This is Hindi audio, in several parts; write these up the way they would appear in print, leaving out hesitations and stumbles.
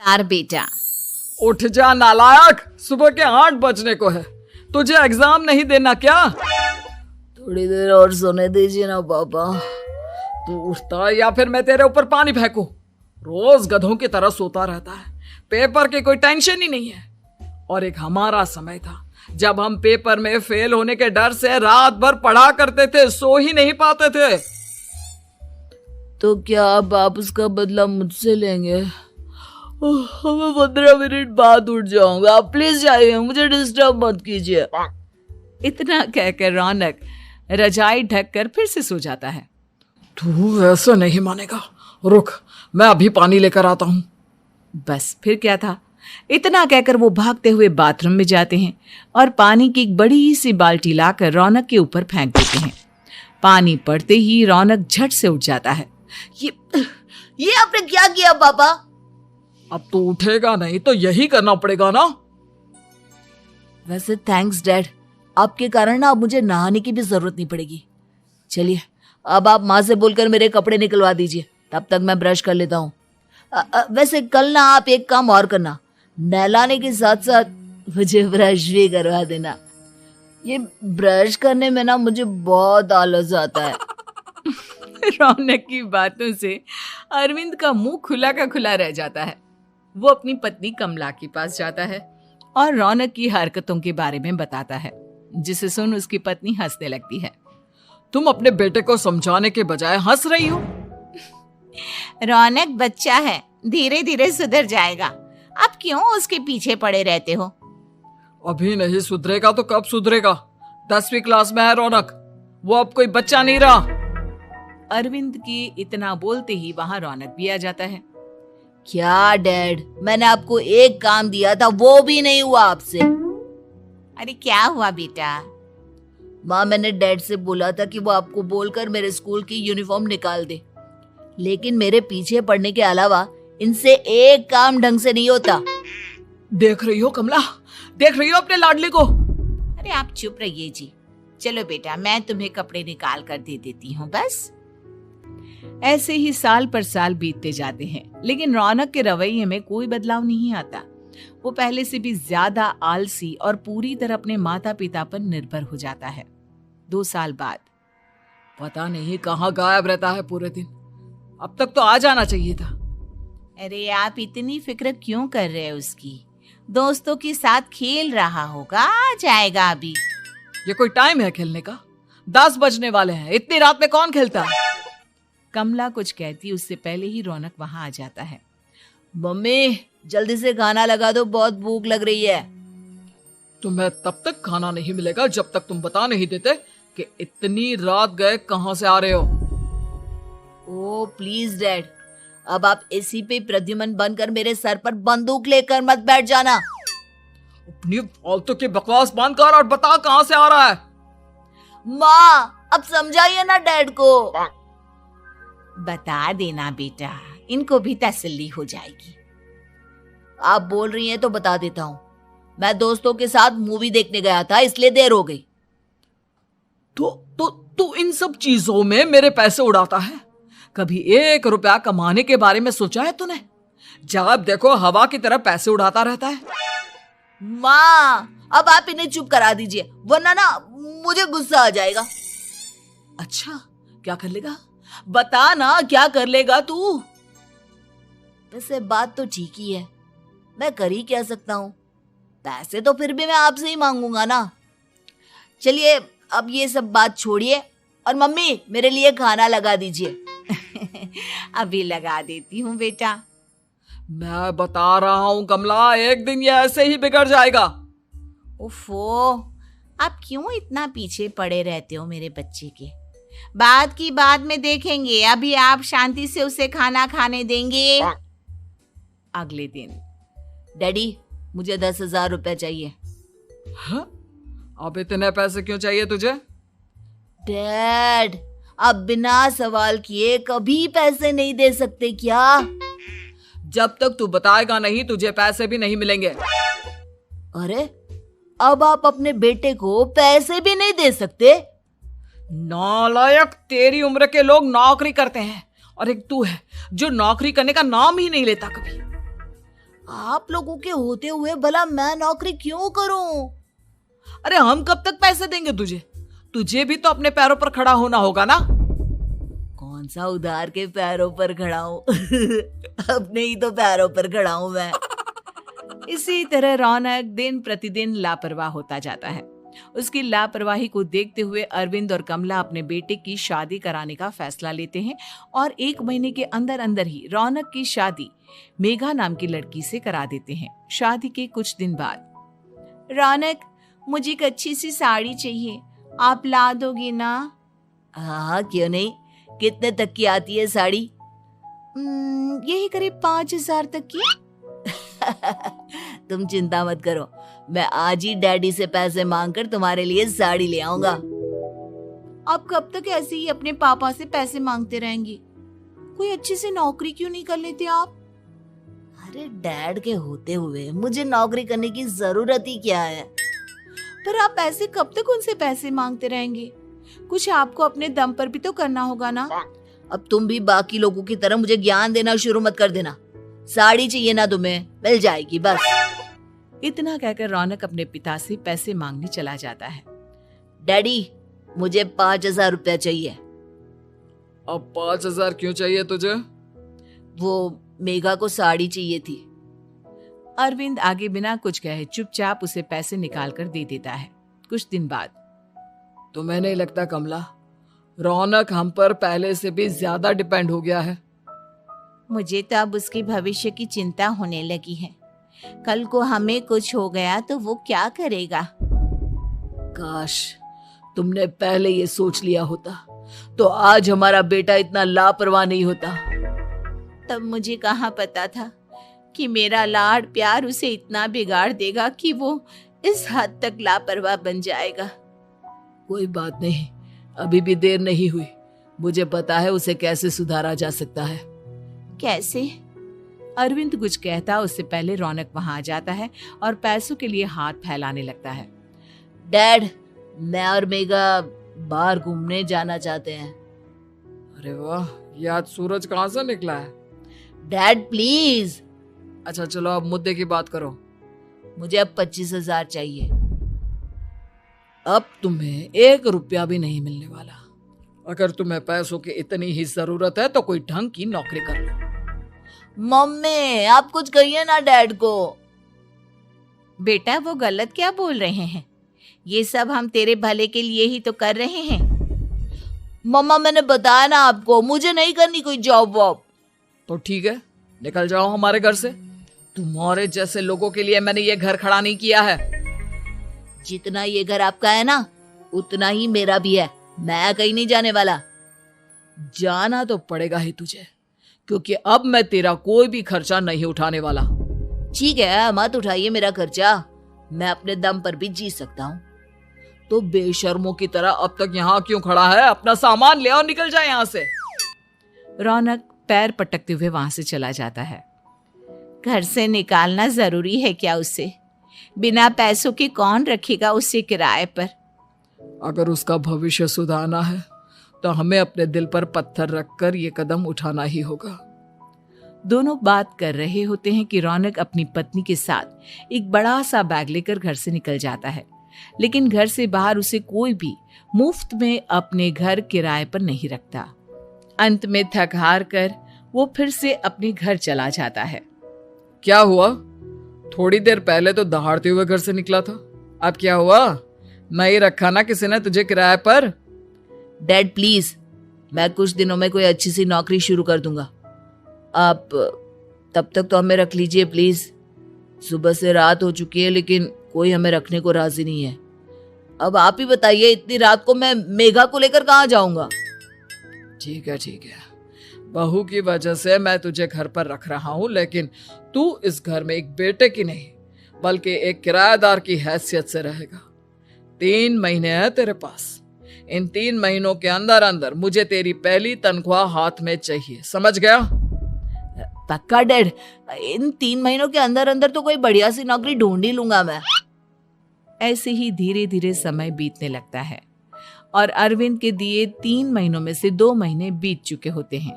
यार बेटा। उठ जा नालायक, सुबह के 8 बजने को है। तुझे एग्जाम नहीं देना क्या? थोड़ी देर और सोने दीजिए ना पापा। तू उठता या फिर मैं तेरे ऊपर पानी फेंकूं? रोज गधों की तरह सोता रहता है, पेपर की कोई टेंशन ही नहीं है। और एक हमारा समय था जब हम पेपर में फेल होने के डर से रात भर पढ़ा करते थे, सो ही नहीं पाते थे। तो क्या अब आप उसका बदला मुझसे लेंगे? मैं 15 मिनट बाद उठ जाऊंगा, आप प्लीज जाइए, मुझे डिस्टर्ब मत कीजिए। इतना कहकर रौनक रजाई ढककर फिर से सो जाता है। तू ऐसा नहीं मानेगा, रुक मैं अभी पानी लेकर आता हूं। बस फिर क्या था, इतना कहकर वो भागते हुए बाथरूम में जाते हैं और पानी की एक बड़ी सी बाल्टी लाकर रौनक के ऊपर फेंक देते हैं। पानी पड़ते ही रौनक झट से उठ जाता है। ये आपने क्या किया पापा? अब तो उठेगा नहीं तो यही करना पड़ेगा ना। वैसे थैंक्स डैड, आपके कारण ना अब मुझे नहाने की भी जरूरत नहीं पड़ेगी। चलिए अब आप माँ से बोलकर मेरे कपड़े निकलवा दीजिए, तब तक मैं ब्रश कर लेता हूँ। वैसे कल ना आप एक काम और करना, नहलाने के साथ साथ मुझे ब्रश भी करवा देना। ये ब्रश करने में ना मुझे बहुत आलस आता है। रौनक की बातों से अरविंद का मुंह खुला का खुला रह जाता है। वो अपनी पत्नी कमला के पास जाता है और रौनक की हरकतों के बारे में बताता है, जिसे सुन उसकी पत्नी हंसने लगती है। तुम अपने बेटे को समझाने के बजाय हंस रही हो। रौनक बच्चा है, धीरे धीरे सुधर जाएगा, आप क्यों उसके पीछे पड़े रहते हो? अभी नहीं सुधरेगा तो कब सुधरेगा? 10वीं क्लास में है रौनक, वो अब कोई बच्चा नहीं रहा। अरविंद की इतना बोलते ही वहां रौनक भी आ जाता है। क्या डैड, मैंने आपको एक काम दिया था, वो भी नहीं हुआ आपसे। अरे क्या हुआ बेटा? माँ, मैंने डैड से बोला था कि वो आपको बोलकर मेरे स्कूल की यूनिफॉर्म निकाल दे, लेकिन मेरे पीछे पड़ने के अलावा इनसे एक काम ढंग से नहीं होता। देख रही हो कमला, देख रही हो अपने लाडले को? अरे आप चुप रहिए जी। चलो बेटा, मैं तुम्हें कपड़े निकाल कर दे देती हूँ। बस ऐसे ही साल पर साल बीतते जाते हैं, लेकिन रौनक के रवैये में कोई बदलाव नहीं आता। वो पहले से भी ज्यादा आलसी और पूरी तरह अपने माता पिता पर निर्भर हो जाता है। 2 साल बाद पता नहीं कहाँ गायब रहता है पूरे दिन, अब तक तो आ जाना चाहिए था। अरे आप इतनी फिक्र क्यों कर रहे हैं उसकी? दोस्तों के साथ खेल रहा होगा, आ जाएगा अभी। ये कोई टाइम है खेलने का? 10 बजने वाले हैं, इतनी रात में कौन खेलता है? कमला कुछ कहती उससे पहले ही रौनक वहां आ जाता है। मम्मी जल्दी से खाना लगा दो, बहुत भूख लग रही है। तुम्हें तब तक खाना नहीं मिलेगा जब तक तुम बता नहीं देते कि इतनी रात गए कहां से आ रहे हो। ओ प्लीज डैड, अब आप एसी पे प्रद्युमन बनकर मेरे सर पर बंदूक लेकर मत बैठ जाना। अपनी फालतू की बकवास बंद कर और बता कहां से आ रहा है। माँ अब समझाइए ना डैड को। बता देना बेटा, इनको भी तसल्ली हो जाएगी। आप बोल रही हैं तो बता देता हूँ, मैं दोस्तों के साथ मूवी देखने गया था, इसलिए देर हो गई। तो इन सब चीजों में मेरे पैसे उड़ाता है। कभी 1 रुपया कमाने के बारे में सोचा है तूने? जब देखो हवा की तरह पैसे उड़ाता रहता है। माँ अब आप इन्हें चुप करा दीजिए, वरना ना मुझे गुस्सा आ जाएगा। अच्छा क्या कर लेगा? बता ना क्या कर लेगा तू? वैसे बात तो ठीक ही है, मैं कर ही क्या सकता हूँ। पैसे तो फिर भी मैं आपसे ही मांगूंगा ना। चलिए अब ये सब बात छोड़िए और मम्मी मेरे लिए खाना लगा दीजिए। अभी लगा देती हूँ बेटा। मैं बता रहा हूँ कमला, एक दिन ये ऐसे ही बिगड़ जाएगा। ओफो, आप क्यों इतना पीछे पड़े रहते हो मेरे बच्चे के? बाद की बात में देखेंगे, अभी आप शांति से उसे खाना खाने देंगे। अगले दिन डैडी मुझे 10,000 रुपए चाहिए। हाँ? अब इतने पैसे क्यों चाहिए तुझे? डैड आप बिना सवाल किए कभी पैसे नहीं दे सकते क्या? जब तक तू बताएगा नहीं तुझे पैसे भी नहीं मिलेंगे। अरे अब आप अपने बेटे को पैसे भी नहीं दे सकते? नालायक, तेरी उम्र के लोग नौकरी करते हैं और एक तू है जो नौकरी करने का नाम ही नहीं लेता कभी। आप लोगों के होते हुए भला मैं नौकरी क्यों करूं? अरे हम कब तक पैसे देंगे तुझे? तुझे भी तो अपने पैरों पर खड़ा होना होगा ना। कौन सा उधार के पैरों पर खड़ा हूं? अपने ही तो पैरों पर खड़ा हूं मैं। इसी तरह रौनक दिन प्रतिदिन लापरवाह होता जाता है। उसकी लापरवाही को देखते हुए अरविंद और कमला अपने बेटे की शादी कराने का फैसला लेते हैं और 1 महीने के अंदर अंदर ही रौनक की शादी मेघा नाम की लड़की से करा देते हैं। शादी के कुछ दिन बाद, रौनक, मुझे एक अच्छी सी साड़ी चाहिए, आप ला दोगी ना? हाँ, क्यों नहीं। कितने तक की आती है साड़ी? यही करीब 5,000 तक की। तुम चिंता मत करो, मैं आज ही डैडी से पैसे मांगकर तुम्हारे लिए साड़ी ले आऊंगा। आप कब तक ऐसे ही अपने पापा से पैसे मांगते रहेंगी? कोई अच्छी सी नौकरी क्यों नहीं कर लेते आप? अरे डैड के होते हुए मुझे नौकरी करने की जरूरत ही क्या है? पर आप ऐसे कब तक उनसे पैसे मांगते रहेंगे? कुछ आपको अपने दम पर भी तो करना होगा ना। अब तुम भी बाकी लोगों की तरह मुझे ज्ञान देना शुरू मत कर देना। साड़ी चाहिए ना तुम्हें, मिल जाएगी बस। इतना कहकर रौनक अपने पिता से पैसे मांगने चला जाता है। डैडी, मुझे 5,000 रुपया चाहिए। अब 5,000 क्यों चाहिए तुझे? वो मेघा को साड़ी चाहिए थी। अरविंद आगे बिना कुछ कहे चुपचाप उसे पैसे निकाल कर दे देता है। कुछ दिन बाद, तुम्हें नहीं लगता कमला, रौनक हम पर पहले से भी ज्यादा डिपेंड हो गया है? मुझे तो अब उसके भविष्य की चिंता होने लगी है। कल को हमें कुछ हो गया तो वो क्या करेगा? काश तुमने पहले ये सोच लिया होता तो आज हमारा बेटा इतना लापरवाह नहीं होता। तब मुझे कहाँ पता था कि मेरा लाड प्यार उसे इतना बिगाड़ देगा कि वो इस हद तक लापरवाह बन जाएगा। कोई बात नहीं, अभी भी देर नहीं हुई। मुझे पता है उसे कैसे सुधारा जा सकता है। कैसे? अरविंद कुछ कहता उससे पहले रौनक वहां आ जाता है और पैसों के लिए हाथ फैलाने लगता है। डैड, मैं और मेघा बाहर घूमने जाना चाहते हैं। अरे वाह, ये आज सूरज कहाँ से निकला है? Dad please. अच्छा चलो अब मुद्दे की बात करो। मुझे अब 25,000 चाहिए। अब तुम्हें 1 रुपया भी नहीं मिलने वाला। अगर तुम्हें पैसों की इतनी ही जरूरत है तो कोई ढंग की नौकरी कर लो। मम्मी, आप कुछ कहिए ना डैड को। बेटा, वो गलत क्या बोल रहे हैं? ये सब हम तेरे भले के लिए ही तो कर रहे हैं। मम्मा, मैंने बताया ना आपको, मुझे नहीं करनी कोई जॉब वॉब। तो ठीक है, निकल जाओ हमारे घर से। तुम्हारे जैसे लोगों के लिए मैंने ये घर खड़ा नहीं किया है। जितना ये घर आपका है ना, उतना ही मेरा भी है। मैं कहीं नहीं जाने वाला। जाना तो पड़ेगा ही तुझे, क्योंकि अब मैं तेरा कोई भी खर्चा नहीं उठाने वाला। ठीक है, मत उठाइए मेरा खर्चा, मैं अपने दम पर भी जी सकता हूँ। तो बेशर्मों की तरह अब तक यहाँ क्यों खड़ा है? अपना सामान ले और निकल जाए यहाँ से। रौनक पैर पटकते हुए वहां से चला जाता है। घर से निकालना जरूरी है क्या उसे? बिना पैसों के कौन रखेगा उसे किराए पर? अगर उसका भविष्य सुधारना है तो हमें अपने दिल पर पत्थर रखकर ये कदम उठाना ही होगा। दोनों बात कर रहे होते हैं कि रौनक अपनी पत्नी के साथ एक बड़ा सा बैग लेकर घर से निकल जाता है, लेकिन घर से बाहर उसे कोई भी मुफ्त में अपने घर किराए पर नहीं रखता। अंत में थक हार कर वो फिर से अपने घर चला जाता है। क्या हुआ? थोड़ी देर पहले तो दहाड़ते हुए घर से निकला था, अब क्या हुआ? नहीं रखा ना किसी ने तुझे किराए पर? डैड प्लीज, मैं कुछ दिनों में कोई अच्छी सी नौकरी शुरू कर दूंगा। आप तब तक तो हमें रख लीजिए प्लीज। सुबह से रात हो चुकी है लेकिन कोई हमें रखने को राजी नहीं है। अब आप ही बताइए, इतनी रात को मैं मेघा को लेकर कहाँ जाऊंगा? ठीक है ठीक है, बहू की वजह से मैं तुझे घर पर रख रहा हूँ, लेकिन तू इस घर में एक बेटे की नहीं बल्कि एक किराएदार की हैसियत से रहेगा। 3 महीने हैं तेरे पास। इन 3 महीनों के अंदर अंदर मुझे तेरी पहली तनख्वाह हाथ में चाहिए, समझ गया? पक्का डैड, इन 3 महीनों के अंदर अंदर तो कोई बढ़िया सी नौकरी ढूंढ ही लूंगा मैं। ऐसे ही धीरे धीरे समय बीतने लगता है और अरविंद के दिए 3 महीनों में से 2 महीने बीत चुके होते हैं।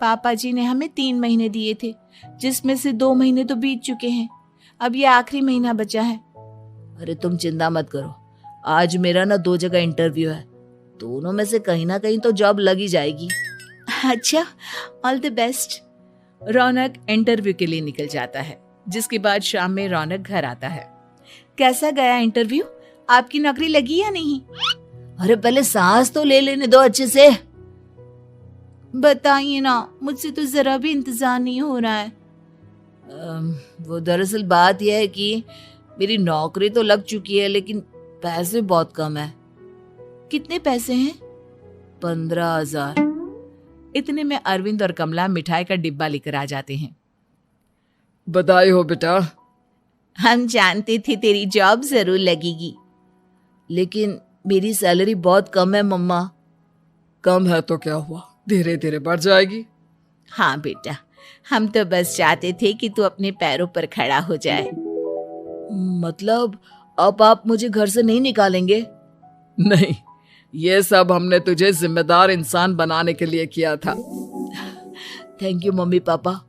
पापा जी ने हमें 3 महीने दिए थे, जिसमें से 2 महीने तो बीत चुके हैं। अब ये आखिरी महीना बचा है। अरे तुम चिंता मत करो, आज मेरा ना 2 जगह इंटरव्यू है, दोनों में से कहीं ना कहीं तो जॉब लग ही जाएगी। अच्छा, all the best. Raunak interview के लिए निकल जाता है, जिसके बाद शाम में रौनक घर आता है। कैसा गया इंटरव्यू? आपकी नौकरी लगी या नहीं? अरे पहले सांस तो ले लेने दो अच्छे से। बताइए ना, मुझसे तो जरा भी इंतजार नहीं हो रहा है। वो दरअसल बात यह है कि मेरी नौकरी तो लग चुकी है, लेकिन पैसे बहुत कम है। कितने पैसे हैं? 15,000। इतने में अरविंद और कमला मिठाई का डिब्बा लेकर आ जाते हैं। बधाई हो बेटा। हम जानते थे तेरी जॉब जरूर लगेगी। लेकिन मेरी सैलरी बहुत कम है मम्मा। कम है तो क्या हुआ, धीरे धीरे बढ़ जाएगी। हाँ बेटा, हम तो बस चाहते थे कि तू अपने पैरों पर खड़ा हो जाए। मतलब अब आप मुझे घर से नहीं निकालेंगे? नहीं, ये सब हमने तुझे जिम्मेदार इंसान बनाने के लिए किया था। Thank you mummy papa.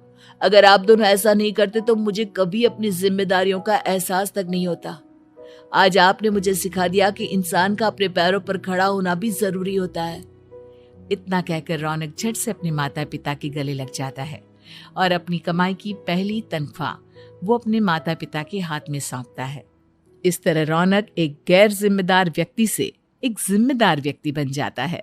अगर आप दोनों ऐसा नहीं करते तो मुझे कभी अपनी जिम्मेदारियों का एहसास तक नहीं होता। आज आपने मुझे सिखा दिया कि इंसान का अपने पैरों पर खड़ा होना भी जरूरी होता है। इतना कहकर रौनक झट से अपने माता पिता के गले लग जाता है और अपनी कमाई की पहली तनख्वाह वो अपने माता पिता के हाथ में सौंपता है। इस तरह रौनक एक गैर जिम्मेदार व्यक्ति से एक जिम्मेदार व्यक्ति बन जाता है।